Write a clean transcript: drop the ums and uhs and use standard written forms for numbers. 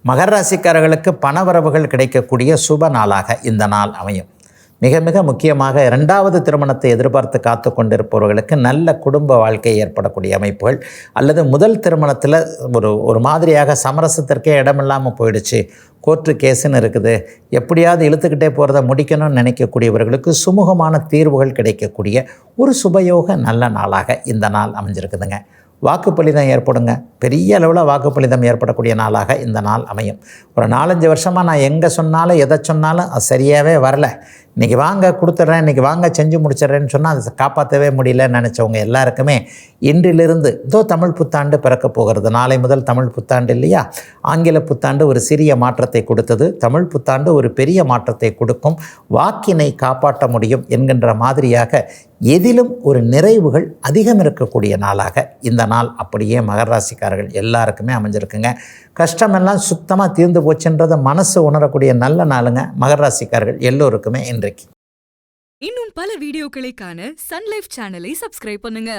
மகர ராசிக்காரர்களுக்கு பணவரவுகள் கிடைக்கக்கூடிய சுப நாளாக இந்த நாள் அமையும். மிக மிக முக்கியமாக 2வது திருமணத்தை எதிர்பார்த்து காத்து கொண்டிருப்பவர்களுக்கு நல்ல குடும்ப வாழ்க்கை ஏற்படக்கூடிய அமைப்புகள், அல்லது முதல் திருமணத்தில் ஒரு மாதிரியாக சமரசத்திற்கே இடமில்லாமல் போயிடுச்சு, கோர்ட்டு கேஸுன்னு இருக்குது, எப்படியாவது இழுத்துக்கிட்டே போகிறத முடிக்கணும்னு நினைக்கக்கூடியவர்களுக்கு சுமூகமான தீர்வுகள் கிடைக்கக்கூடிய ஒரு சுபயோக நல்ல நாளாக இந்த நாள் அமைஞ்சிருக்குதுங்க. வாக்குப்பளிதம் ஏற்படுங்க. பெரிய அளவில் வாக்குப்பளிதம் ஏற்படக்கூடிய நாளாக இந்த நாள் அமையும். ஒரு 4-5 வருஷமாக நான் எங்கே சொன்னாலும் எதை சொன்னாலும் அது சரியாகவே வரல, இன்றைக்கி வாங்க கொடுத்துட்றேன், இன்றைக்கி வாங்க செஞ்சு முடிச்சிட்றேன்னு சொன்னால் அதை காப்பாற்றவே முடியலன்னு நினச்சவங்க எல்லாருக்குமே இன்றிலிருந்து தமிழ் புத்தாண்டு பிறக்க போகிறது. நாளை முதல் தமிழ் புத்தாண்டு இல்லையா? ஆங்கில புத்தாண்டு ஒரு சிறிய மாற்றத்தை கொடுத்தது, தமிழ் புத்தாண்டு ஒரு பெரிய மாற்றத்தை கொடுக்கும். வாக்கினை காப்பாற்ற முடியும் என்கின்ற மாதிரியாக எதிலும் ஒரு நிறைவுகள் அதிகம் இருக்கக்கூடிய நாளாக இந்த நாள் அப்படியே மகர ராசிக்காரர்கள் எல்லாருக்குமே அமைஞ்சிருக்குங்க. கஷ்டமெல்லாம் சுத்தமாக தீர்ந்து போச்சுன்றதை மனசு உணரக்கூடிய நல்ல நாளுங்க மகர ராசிக்காரர்கள் எல்லோருக்குமே இன்றைக்கு. இன்னும் பல வீடியோக்களை காண சன் லைஃப் சேனலை சப்ஸ்கிரைப் பண்ணுங்க.